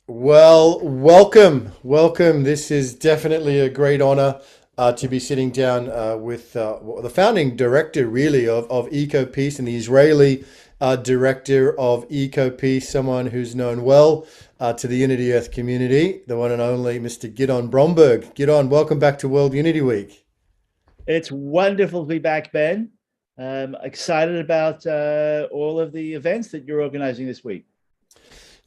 Well, welcome. This is definitely a great honor to be sitting down with the founding director, really, of EcoPeace and the Israeli director of EcoPeace, someone who's known well to the Unity Earth community, the one and only Mr. Gidon Bromberg. Gidon, welcome back to World Unity Week. It's wonderful to be back, Ben. Excited about all of the events that you're organizing this week.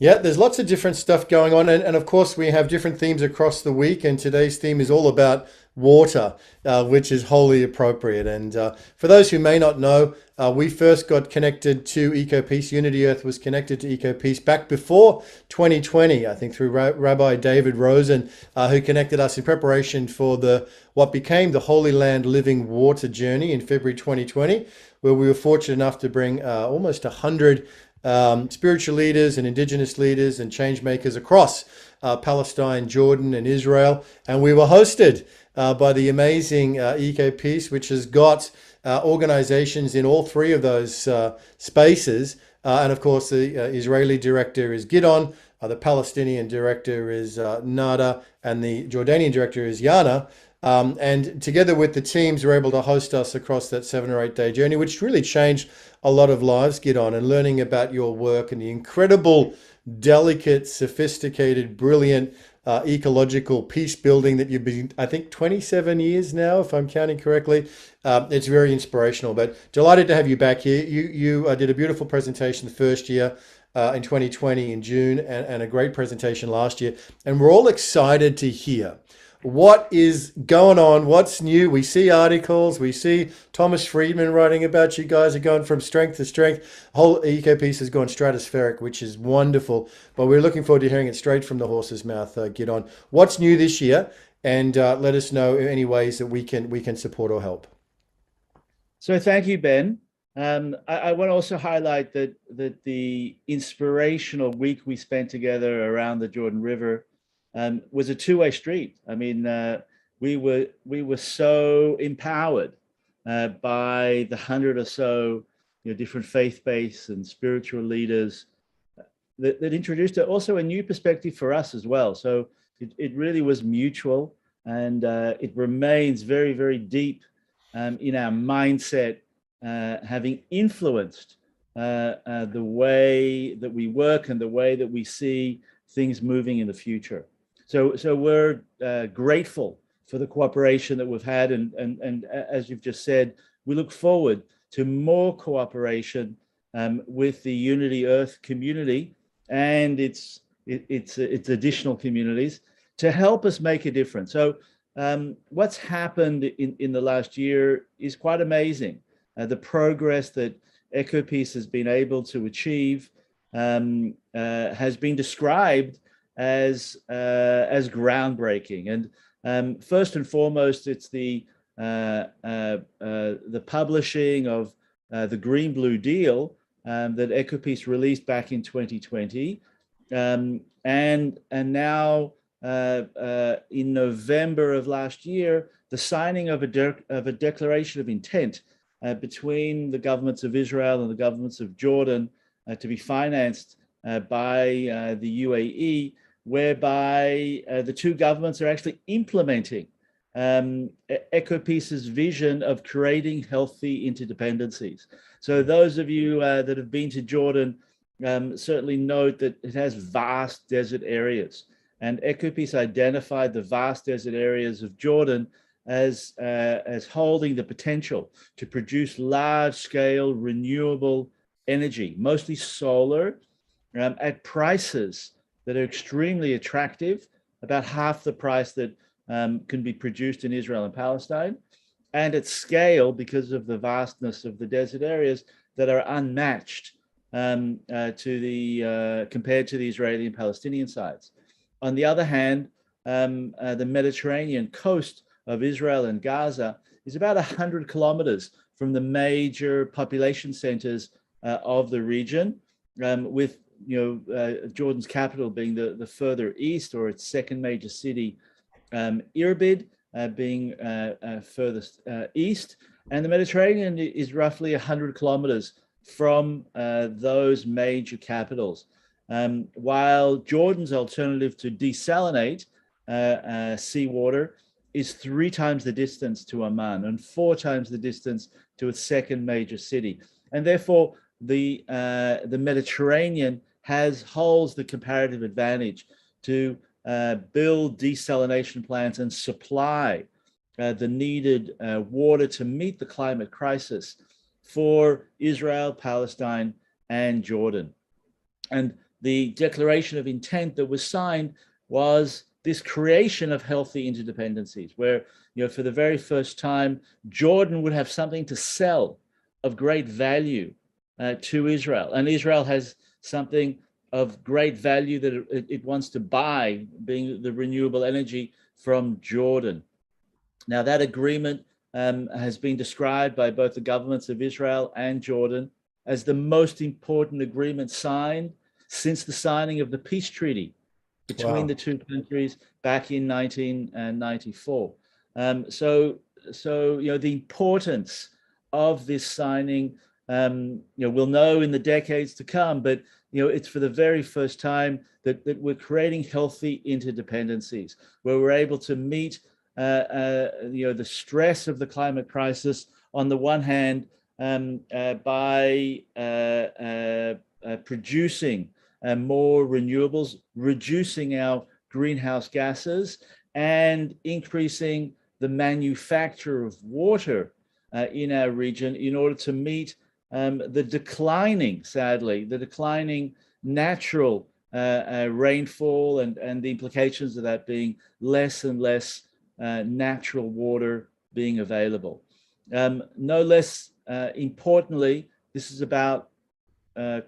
Yeah, there's lots of different stuff going on, and of course we have different themes across the week. And today's theme is all about water, which is wholly appropriate. And for those who may not know, we first got connected to EcoPeace. Unity Earth was connected to EcoPeace back before 2020, I think, through Rabbi David Rosen, who connected us in preparation for the what became the Holy Land Living Water Journey in February 2020, where we were fortunate enough to bring almost 100 spiritual leaders and indigenous leaders and change makers across Palestine, Jordan, and Israel. And we were hosted by the amazing EcoPeace, which has got organizations in all three of those spaces. And of course, the Israeli director is Gidon, the Palestinian director is Nada, and the Jordanian director is Yana. And together with the teams, were able to host us across that 7 or 8 day journey, which really changed a lot of lives, Gidon, and learning about your work and the incredible, delicate, sophisticated, brilliant ecological peace building that you've been, I think, 27 years now, if I'm counting correctly. It's very inspirational, but delighted to have you back here. You did a beautiful presentation the first year in 2020 in June, and a great presentation last year. And we're all excited to hear what is going on, what's new. We see articles, we see Thomas Friedman writing about you guys are going from strength to strength. Whole EcoPeace has gone stratospheric, which is wonderful. But we're looking forward to hearing it straight from the horse's mouth. Get on. What's new this year, and let us know any ways that we can support or help. So thank you, Ben. I want to also highlight that the inspirational week we spent together around the Jordan River was a two-way street. I mean, we were so empowered by the 100 or so different faith-based and spiritual leaders that introduced also a new perspective for us as well. So it really was mutual, and it remains very, very deep in our mindset, having influenced the way that we work and the way that we see things moving in the future. So we're grateful for the cooperation that we've had, and as you've just said, we look forward to more cooperation with the Unity Earth community and its additional communities to help us make a difference. So what's happened in the last year is quite amazing. The progress that EcoPeace has been able to achieve has been described as groundbreaking. And first and foremost, it's the publishing of the Green Blue Deal that EcoPeace released back in 2020, and now in November of last year, the signing of a declaration of intent between the governments of Israel and the governments of Jordan to be financed by the UAE, whereby the two governments are actually implementing EcoPeace's vision of creating healthy interdependencies. So those of you that have been to Jordan certainly note that it has vast desert areas. And EcoPeace identified the vast desert areas of Jordan as holding the potential to produce large-scale renewable energy, mostly solar, at prices that are extremely attractive, about half the price that can be produced in Israel and Palestine, and at scale because of the vastness of the desert areas that are unmatched compared to the Israeli and Palestinian sides. On the other hand, the Mediterranean coast of Israel and Gaza is about 100 kilometers from the major population centers of the region, with Jordan's capital being the further east, or its second major city, Irbid, being furthest east. And the Mediterranean is roughly 100 kilometers from those major capitals. while Jordan's alternative to desalinate seawater is 3 times the distance to Amman and 4 times the distance to its second major city. And therefore, the Mediterranean holds the comparative advantage to build desalination plants and supply the needed water to meet the climate crisis for Israel, Palestine, and Jordan. And the declaration of intent that was signed was this creation of healthy interdependencies, where, for the very first time, Jordan would have something to sell of great value to Israel, and Israel has something of great value that it wants to buy, being the renewable energy from Jordan. Now, that agreement has been described by both the governments of Israel and Jordan as the most important agreement signed since the signing of the peace treaty between the two countries back in 1994. So the importance of this signing, we'll know in the decades to come, but it's for the very first time that we're creating healthy interdependencies, where we're able to meet the stress of the climate crisis on the one hand by producing more renewables, reducing our greenhouse gases, and increasing the manufacture of water in our region in order to meet the declining natural rainfall and the implications of that being less and less natural water being available. No less importantly, this is about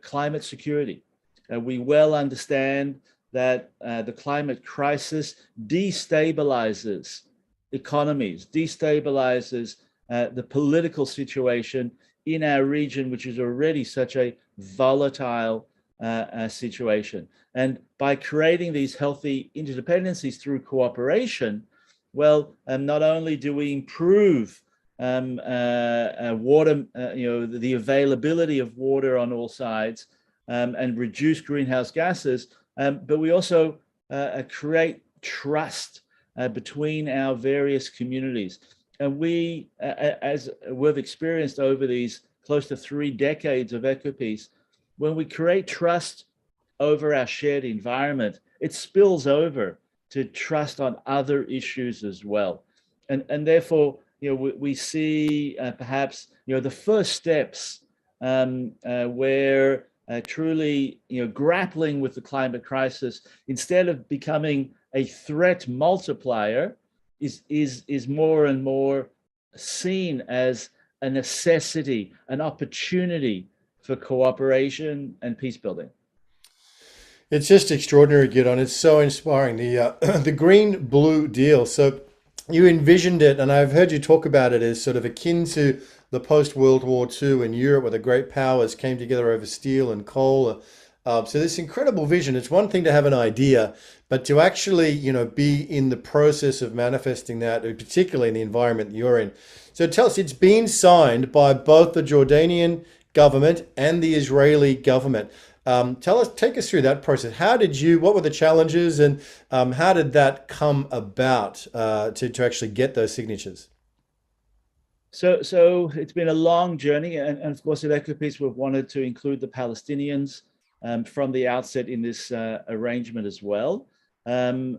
climate security. We well understand that the climate crisis destabilizes economies, destabilizes the political situation in our region, which is already such a volatile situation. And by creating these healthy interdependencies through cooperation, well, not only do we improve water, the availability of water on all sides, and reduce greenhouse gases, but we also create trust between our various communities. And we, as we've experienced over these close to 3 decades of EcoPeace, when we create trust over our shared environment, it spills over to trust on other issues as well. And therefore, we see perhaps, the first steps where truly, grappling with the climate crisis, instead of becoming a threat multiplier, is more and more seen as a necessity, an opportunity for cooperation and peace building. It's just extraordinary, Gidon. It's so inspiring. The the green blue deal. So you envisioned it, and I've heard you talk about it as sort of akin to the post World War II in Europe, where the great powers came together over steel and coal. So this incredible vision. It's one thing to have an idea, but to actually, be in the process of manifesting that, particularly in the environment you're in. So tell us, it's been signed by both the Jordanian government and the Israeli government. Take us through that process. What were the challenges, and how did that come about to actually get those signatures? So it's been a long journey, and of course at EcoPeace we've wanted to include the Palestinians from the outset in this arrangement as well. We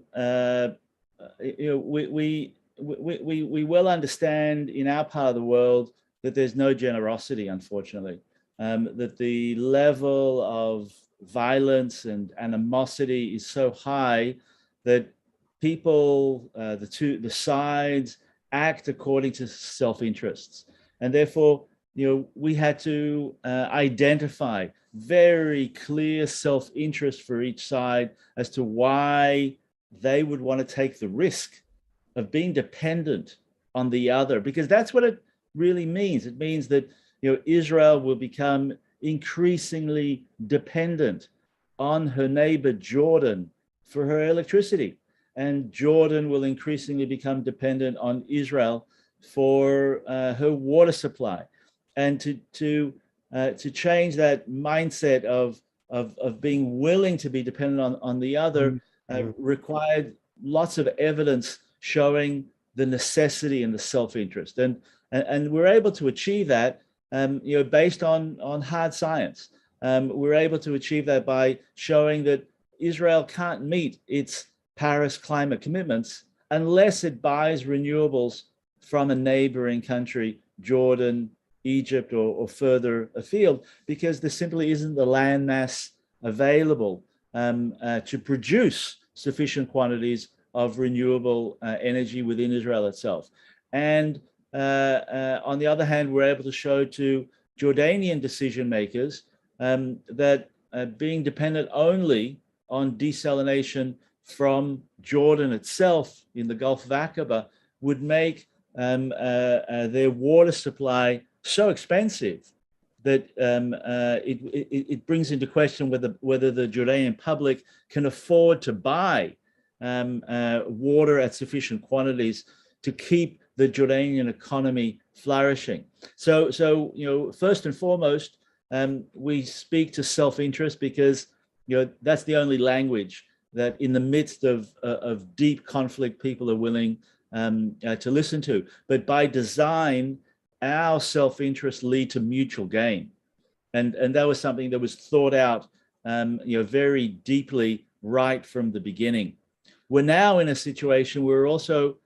well understand in our part of the world that there's no generosity, unfortunately. That the level of violence and animosity is so high that people, the sides, act according to self-interests, and therefore, we had to identify very clear self-interest for each side as to why they would want to take the risk of being dependent on the other, because that's what it really means. It means that Israel will become increasingly dependent on her neighbor Jordan for her electricity, and Jordan will increasingly become dependent on Israel for her water supply. And to change that mindset of of being willing to be dependent on the other required lots of evidence showing the necessity and the self-interest. And we're able to achieve that, based on hard science. We're able to achieve that by showing that Israel can't meet its Paris climate commitments unless it buys renewables from a neighboring country, Jordan, Egypt, or further afield, because there simply isn't the land mass available to produce sufficient quantities of renewable energy within Israel itself. And on the other hand, we're able to show to Jordanian decision makers that being dependent only on desalination from Jordan itself in the Gulf of Aqaba would make their water supply so expensive that it brings into question whether the Jordanian public can afford to buy water at sufficient quantities to keep the Jordanian economy flourishing. So first and foremost, we speak to self-interest because that's the only language that in the midst of deep conflict people are willing to listen to. But by design, our self-interest lead to mutual gain, and that was something that was thought out very deeply right from the beginning. We're now in a situation where we're also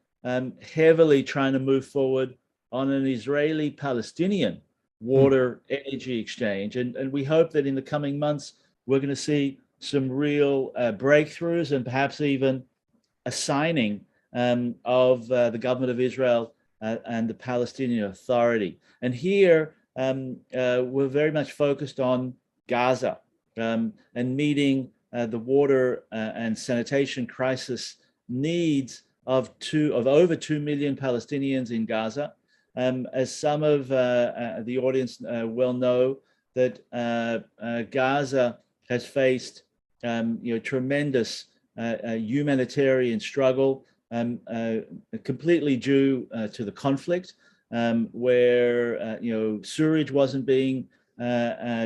heavily trying to move forward on an Israeli-Palestinian water energy exchange, and we hope that in the coming months we're going to see some real breakthroughs and perhaps even a signing of the government of Israel and the Palestinian Authority. And here we're very much focused on Gaza and meeting the water and sanitation crisis needs of over 2 million Palestinians in Gaza. As some of the audience well know, that Gaza has faced tremendous humanitarian struggle, completely due to the conflict, where sewage wasn't being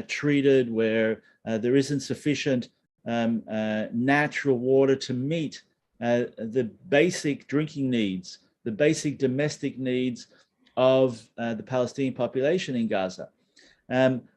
treated, where there isn't sufficient natural water to meet the basic drinking needs, the basic domestic needs of the Palestinian population in Gaza.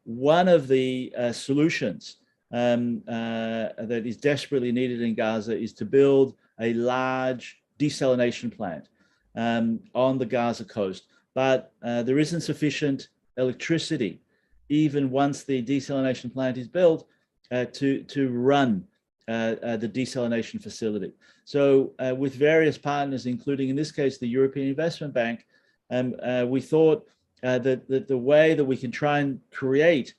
One of the solutions that is desperately needed in Gaza is to build a large desalination plant on the Gaza coast, but there isn't sufficient electricity, even once the desalination plant is built, to run the desalination facility. So with various partners, including in this case the European Investment Bank, we thought that the way that we can try and create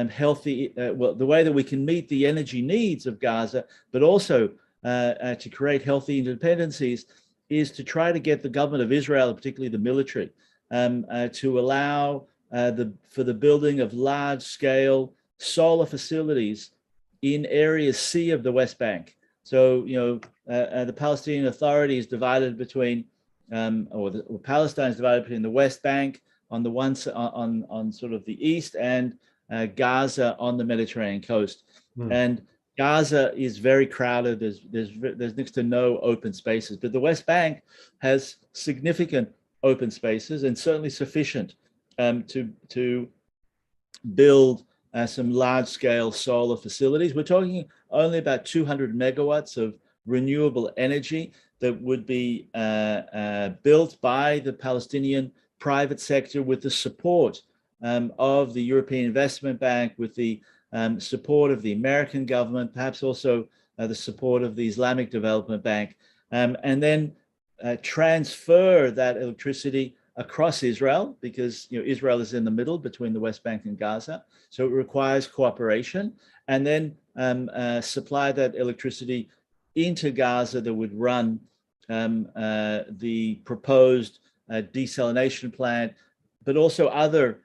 healthy, the way that we can meet the energy needs of Gaza, but also to create healthy interdependencies, is to try to get the government of Israel, particularly the military, to allow for the building of large-scale solar facilities in Area C of the West Bank. So, the Palestinian Authority is divided between, or Palestine is divided between the West Bank on the one on sort of the east, and Gaza on the Mediterranean coast. And Gaza is very crowded. There's next to no open spaces, but the West Bank has significant open spaces and certainly sufficient to build some large-scale solar facilities. We're talking only about 200 megawatts of renewable energy that would be built by the Palestinian private sector with the support of the European Investment Bank, with the support of the American government, perhaps also the support of the Islamic Development Bank, and then transfer that electricity across Israel, because Israel is in the middle between the West Bank and Gaza. So it requires cooperation, and then supply that electricity into Gaza that would run the proposed desalination plant, but also other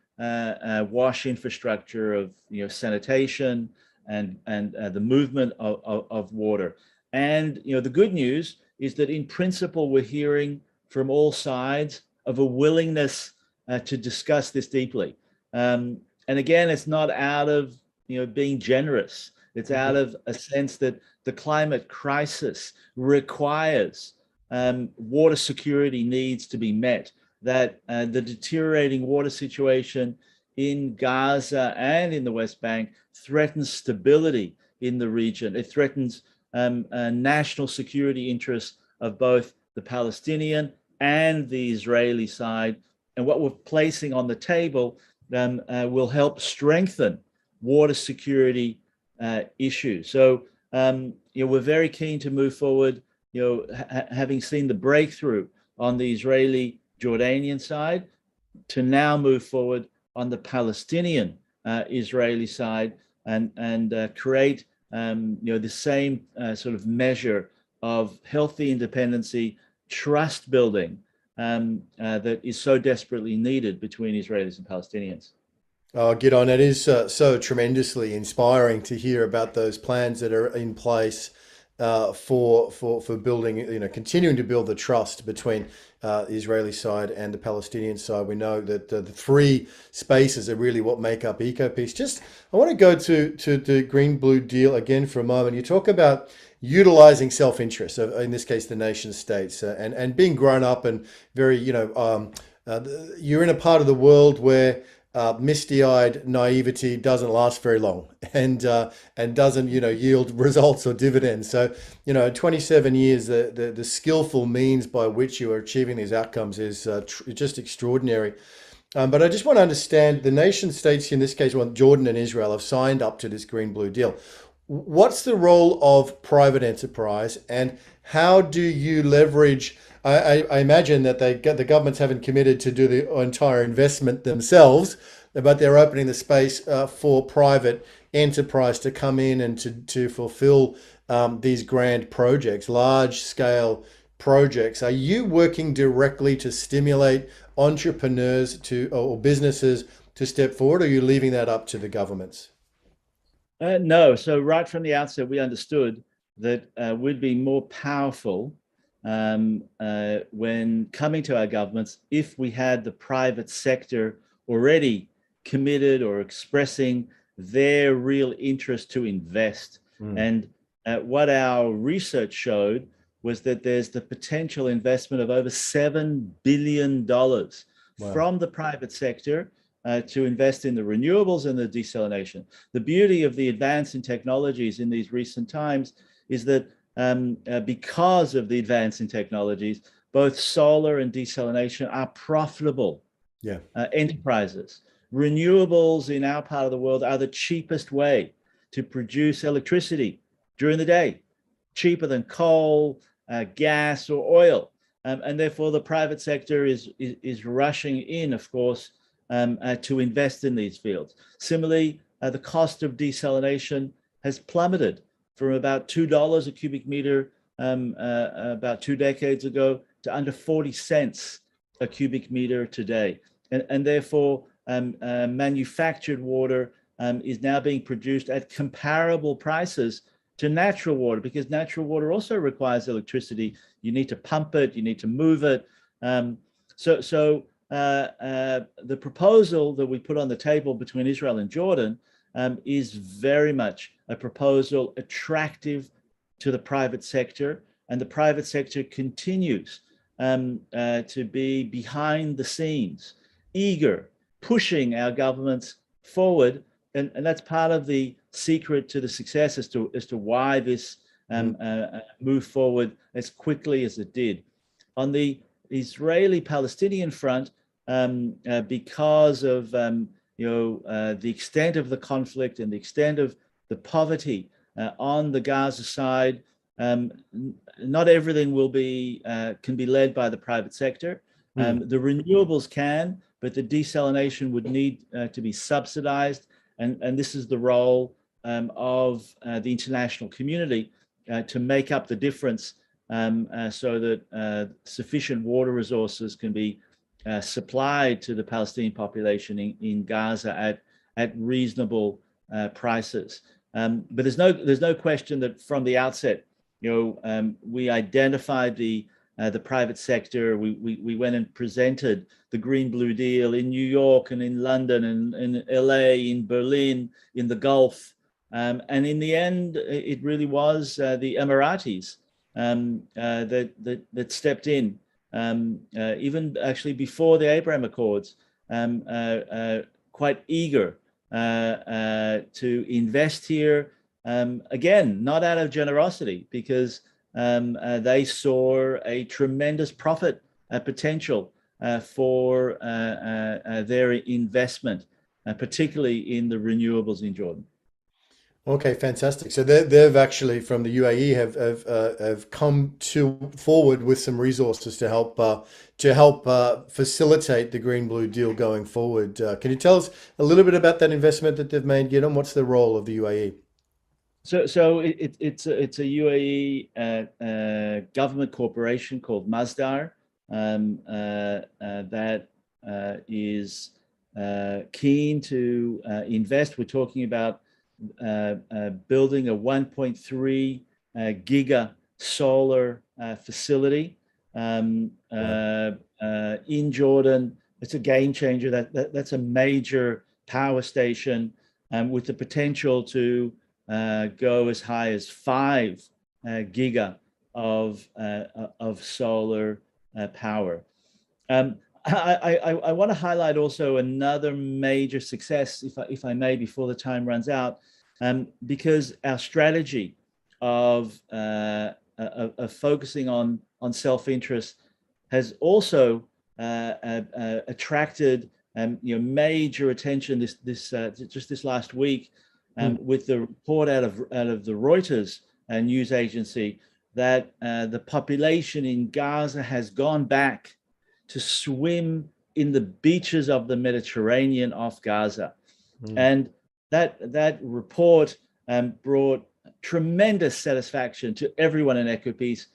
wash infrastructure of sanitation and the movement of water. And the good news is that in principle we're hearing from all sides of a willingness to discuss this deeply. And again, it's not out of being generous. It's out of a sense that the climate crisis requires water security needs to be met, that the deteriorating water situation in Gaza and in the West Bank threatens stability in the region. It threatens national security interests of both the Palestinian and the Israeli side. And what we're placing on the table will help strengthen water security issues. So, we're very keen to move forward, having seen the breakthrough on the Israeli Jordanian side, to now move forward on the Palestinian Israeli side and create the same sort of measure of healthy independency, trust building that is so desperately needed between Israelis and Palestinians. Oh, Gidon, it is so tremendously inspiring to hear about those plans that are in place for building, continuing to build the trust between the Israeli side and the Palestinian side. We know that the three spaces are really what make up EcoPeace. Just, I want to go to the Green Blue Deal again for a moment. You talk about utilizing self-interest, in this case, the nation states, and being grown up and very, you're in a part of the world where misty-eyed naivety doesn't last very long, and doesn't yield results or dividends. So 27 years, the skillful means by which you are achieving these outcomes is just extraordinary. But I just want to understand, the nation states, in this case, Jordan and Israel, have signed up to this Green Blue Deal. What's the role of private enterprise, and how do you leverage? I imagine that the governments haven't committed to do the entire investment themselves, but they're opening the space for private enterprise to come in and to fulfill these grand projects, large scale projects. Are you working directly to stimulate entrepreneurs or businesses to step forward, or are you leaving that up to the governments? No. So right from the outset, we understood that we'd be more powerful when coming to our governments if we had the private sector already committed or expressing their real interest to invest. And what our research showed was that there's the potential investment of over $7 billion from the private sector to invest in the renewables and the desalination. The beauty of the advance in technologies in these recent times is that because of the advance in technologies, both solar and desalination are profitable enterprises. Renewables in our part of the world are the cheapest way to produce electricity during the day, cheaper than coal, gas, or oil. And therefore, the private sector is rushing in, of course, to invest in these fields. Similarly, the cost of desalination has plummeted from about $2 a cubic meter about 2 decades ago to under 40 cents a cubic meter today. And therefore, manufactured water is now being produced at comparable prices to natural water, because natural water also requires electricity. You need to pump it, you need to move it. So the proposal that we put on the table between Israel and Jordan is very much a proposal attractive to the private sector, and the private sector continues to be behind the scenes, eager, pushing our governments forward, and that's part of the secret to the success as to why this moved forward as quickly as it did. On the Israeli-Palestinian front, because of the extent of the conflict and the extent of the poverty on the Gaza side, not everything can be led by the private sector. The renewables can, but the desalination would need to be subsidized, and this is the role of the international community to make up the difference, so that sufficient water resources can be supplied to the Palestinian population in Gaza at reasonable prices. But there's no question that from the outset, we identified the private sector. We went and presented the Green Blue Deal in New York and in London and in LA, in Berlin, in the Gulf, And in the end, it really was the Emiratis that stepped in, even actually before the Abraham Accords, quite eager to invest here. Again, not out of generosity, because they saw a tremendous profit potential for their investment, particularly in the renewables in Jordan. Okay, fantastic. So they've actually from the UAE have come forward with some resources to help facilitate the Green Blue deal going forward. Can you tell us a little bit about that investment that they've made, Gidon? What's the role of the UAE? So it's a UAE government corporation called Masdar that is keen to invest. We're talking about building a 1.3 giga solar facility in Jordan. It's a game changer. That's a major power station with the potential to go as high as 5 giga of solar power. I want to highlight also another major success, if I may, before the time runs out, because our strategy of focusing on self-interest has also attracted major attention just this last week with the report out of the Reuters news agency that the population in Gaza has gone back to swim in the beaches of the Mediterranean off Gaza. And that report brought tremendous satisfaction to everyone in EcoPeace,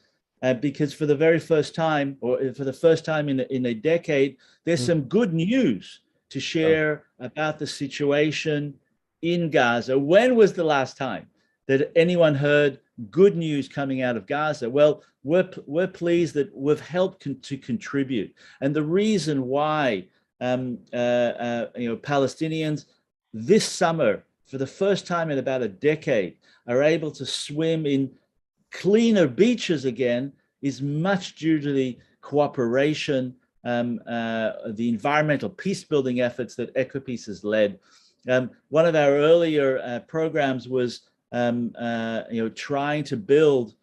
because for the very first time, or for the first time in a decade, there's some good news to share about the situation in Gaza. When was the last time that anyone heard good news coming out of Gaza? Well, we're pleased that we've helped to contribute. And the reason why Palestinians this summer, for the first time in about a decade, are able to swim in cleaner beaches again is much due to the cooperation, the environmental peace building efforts that EcoPeace has led. One of our earlier programs was trying to build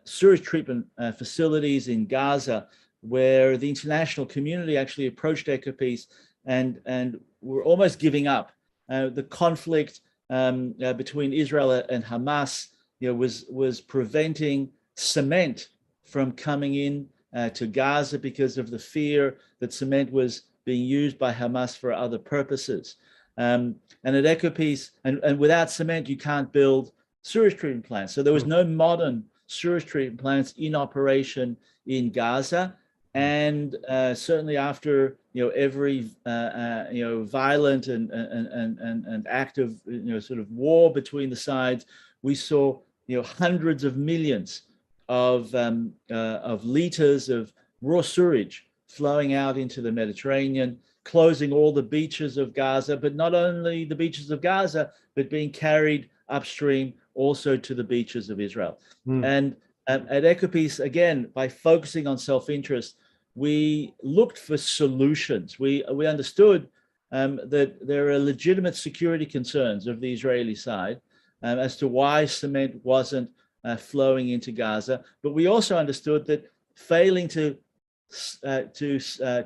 sewage treatment facilities in Gaza, where the international community actually approached EcoPeace and were almost giving up. The conflict between Israel and Hamas, was preventing cement from coming in to Gaza because of the fear that cement was being used by Hamas for other purposes. And at EcoPeace, and without cement, you can't build sewage treatment plants. So there was no modern sewage treatment plants in operation in Gaza. And certainly after every violent and active sort of war between the sides, we saw hundreds of millions of liters of raw sewage flowing out into the Mediterranean, closing all the beaches of Gaza, but not only the beaches of Gaza, but being carried upstream also to the beaches of Israel. And at EcoPeace, again, by focusing on self-interest, we looked for solutions. We understood that there are legitimate security concerns of the Israeli side as to why cement wasn't flowing into Gaza. But we also understood that failing to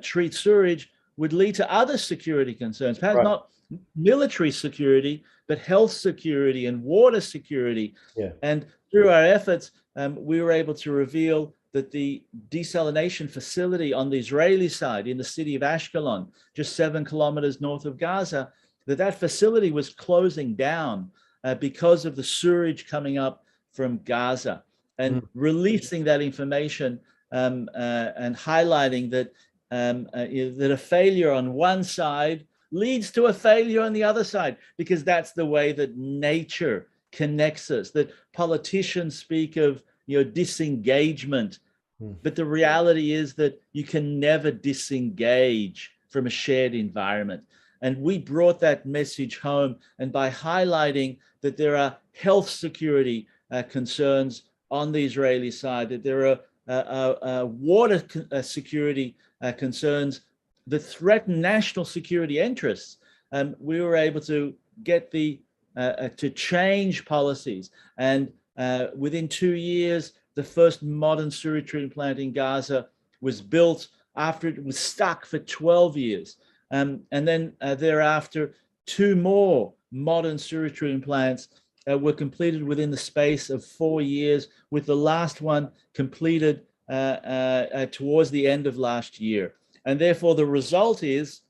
treat sewage would lead to other security concerns, perhaps not military security, but health security and water security. And through our efforts, we were able to reveal that the desalination facility on the Israeli side in the city of Ashkelon, just 7 kilometers north of Gaza, that facility was closing down because of the sewage coming up from Gaza. And releasing that information and highlighting that that a failure on one side leads to a failure on the other side, because that's the way that nature connects us. That politicians speak of disengagement, but the reality is that you can never disengage from a shared environment. And we brought that message home. And by highlighting that there are health security concerns on the Israeli side, that there are water security concerns that threaten national security interests, we were able to get to change policies. And within 2 years, the first modern sewage treatment plant in Gaza was built after it was stuck for 12 years. And then thereafter, 2 more modern sewage treatment plants were completed within the space of 4 years, with the last one completed towards the end of last year. And therefore, the result is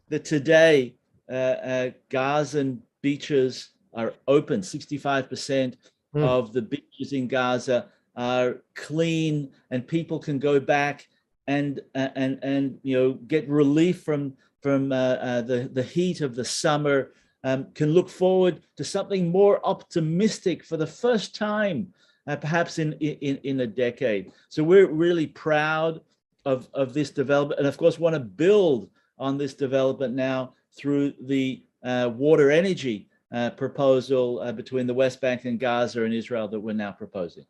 that today, Gazan beaches are open. 65% of the beaches in Gaza are clean, and people can go back and get relief from the heat of the summer. Can look forward to something more optimistic for the first time, perhaps in a decade. So we're really proud of this development, and of course want to build on this development now through the water energy proposal between the West Bank and Gaza and Israel that we're now proposing.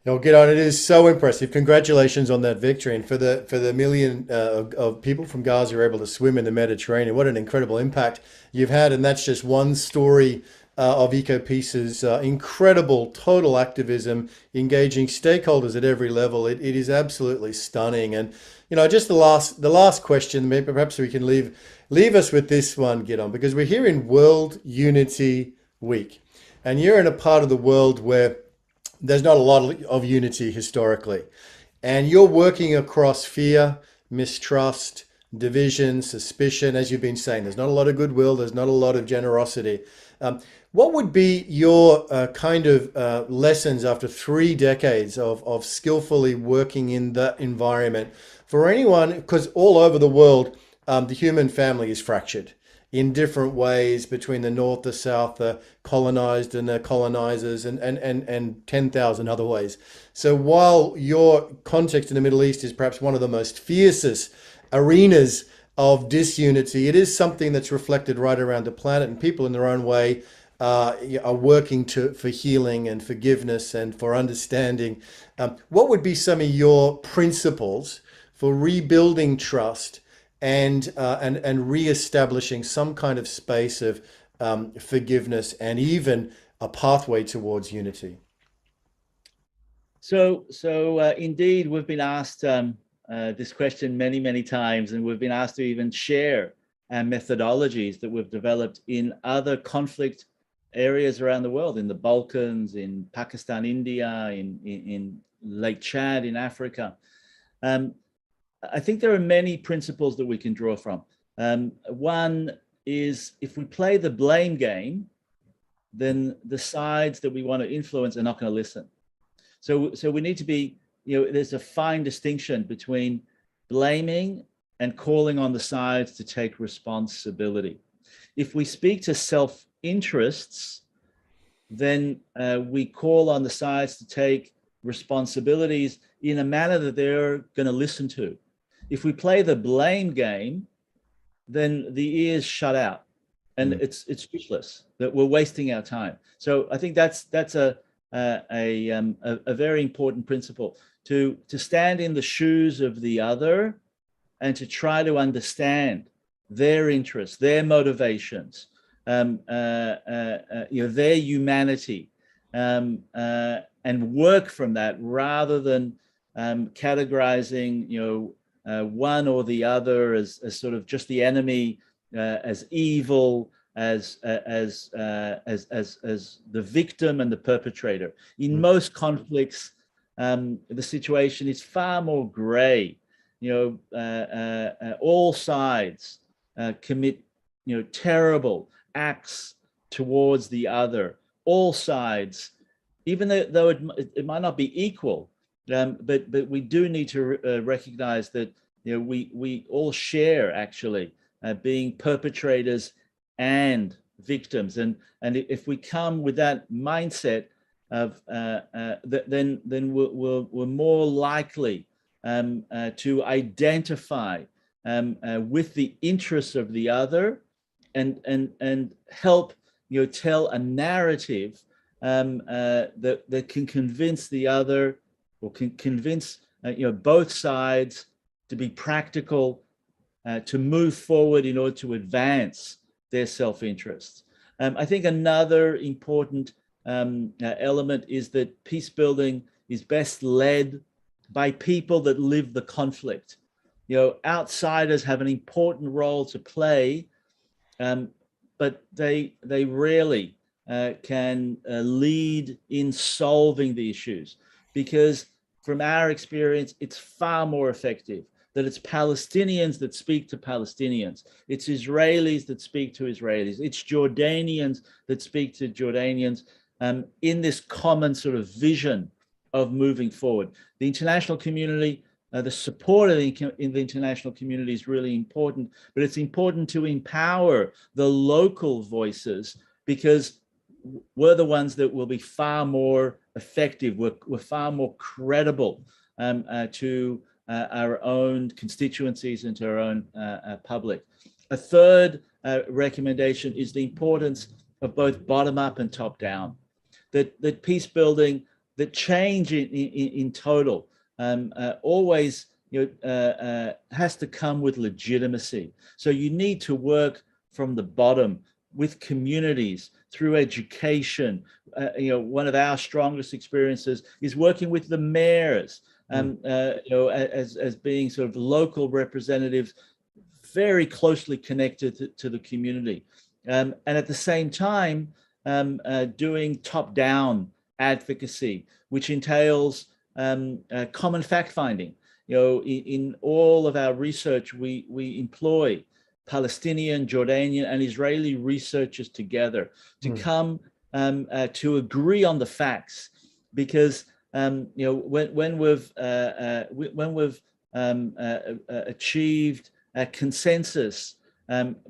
No, Gidon, it is so impressive. Congratulations on that victory, and for the million of people from Gaza who are able to swim in the Mediterranean. What an incredible impact you've had, and that's just one story of EcoPeace's incredible total activism, engaging stakeholders at every level. It is absolutely stunning. And just the last question, maybe perhaps we can leave us with this one, Gidon, because we're here in World Unity Week, and you're in a part of the world where there's not a lot of unity historically. And you're working across fear, mistrust, division, suspicion, as you've been saying. There's not a lot of goodwill. There's not a lot of generosity. What would be your kind of lessons after 3 decades of skillfully working in that environment for anyone? Because all over the world, the human family is fractured in different ways between the North, the South, the colonized and the colonizers, and 10,000 other ways. So while your context in the Middle East is perhaps one of the most fiercest arenas of disunity, it is something that's reflected right around the planet, and people in their own way are working for healing and forgiveness and for understanding. What would be some of your principles for rebuilding trust and reestablishing some kind of space of forgiveness and even a pathway towards unity? So indeed, we've been asked this question many, many times, and we've been asked to even share methodologies that we've developed in other conflict areas around the world, in the Balkans, in Pakistan, India, in Lake Chad, in Africa. I think there are many principles that we can draw from. One is, if we play the blame game, then the sides that we want to influence are not going to listen. So we need to be, there's a fine distinction between blaming and calling on the sides to take responsibility. If we speak to self-interests, then we call on the sides to take responsibilities in a manner that they're going to listen to. If we play the blame game, then the ears shut out, and it's useless. That we're wasting our time. So I think that's a very important principle, to stand in the shoes of the other and to try to understand their interests, their motivations, their humanity, and work from that, rather than categorizing one or the other as sort of just the enemy, as evil, as the victim and the perpetrator. In most conflicts, the situation is far more gray. All sides commit terrible acts towards the other. All sides, even though it might not be equal, but we do need to recognize that we all share actually being perpetrators and victims, and if we come with that mindset of then we're more likely to identify with the interests of the other, and help tell a narrative that can convince the other, or can convince both sides to be practical, to move forward in order to advance their self-interests. I think another important element is that peace building is best led by people that live the conflict. Outsiders have an important role to play, but they rarely can lead in solving the issues, because from our experience, it's far more effective that it's Palestinians that speak to Palestinians, it's Israelis that speak to Israelis, it's Jordanians that speak to Jordanians, in this common sort of vision of moving forward. The international community, the support of in the international community is really important, but it's important to empower the local voices, because we're the ones that will be far more effective, we're far more credible to our own constituencies and to our own public. A third recommendation is the importance of both bottom-up and top-down. That peace building, that change in total, always has to come with legitimacy. So you need to work from the bottom with communities through education. One of our strongest experiences is working with the mayors, as being sort of local representatives, very closely connected to the community, and at the same time doing top-down advocacy, which entails common fact-finding. In all of our research, we employ Palestinian, Jordanian, and Israeli researchers together to come to agree on the facts, because when we've achieved a consensus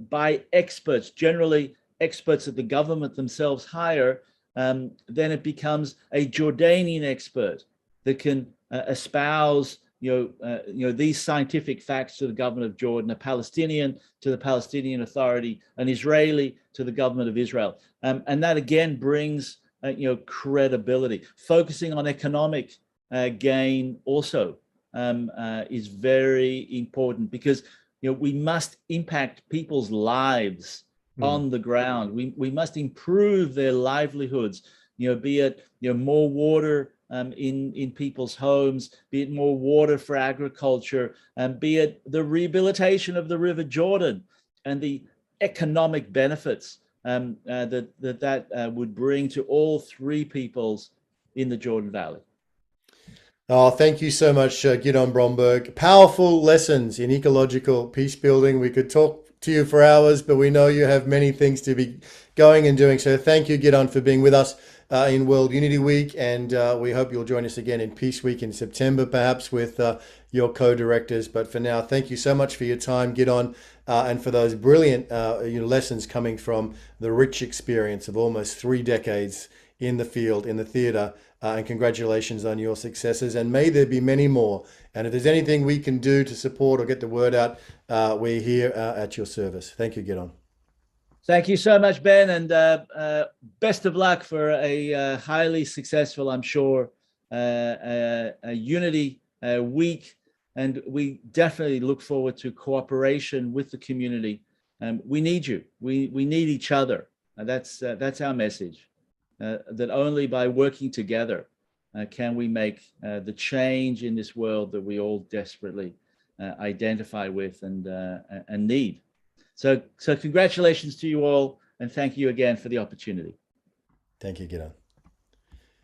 by experts, generally experts that the government themselves hire, then it becomes a Jordanian expert that can espouse these scientific facts to the government of Jordan, a Palestinian to the Palestinian Authority, an Israeli to the government of Israel, and that again brings credibility. Focusing on economic gain also is very important, because we must impact people's lives on the ground. We must improve their livelihoods, be it more water in people's homes, be it more water for agriculture, be it the rehabilitation of the River Jordan and the economic benefits that would bring to all three peoples in the Jordan Valley. Oh, thank you so much, Gidon Bromberg. Powerful lessons in ecological peace building. We could talk to you for hours, but we know you have many things to be going and doing. So thank you, Gidon, for being with us in World Unity Week. And we hope you'll join us again in Peace Week in September, perhaps with your co-directors. But for now, thank you so much for your time, Gidon, and for those brilliant lessons coming from the rich experience of almost 3 decades in the field, in the theatre. And congratulations on your successes, and may there be many more. And if there's anything we can do to support or get the word out, we're here at your service. Thank you, Gidon. Thank you so much, Ben, and best of luck for a highly successful, I'm sure, a Unity week. And we definitely look forward to cooperation with the community. We need you. We need each other. And that's our message. That only by working together can we make the change in this world that we all desperately identify with and need. So congratulations to you all, and thank you again for the opportunity. Thank you, Gidon.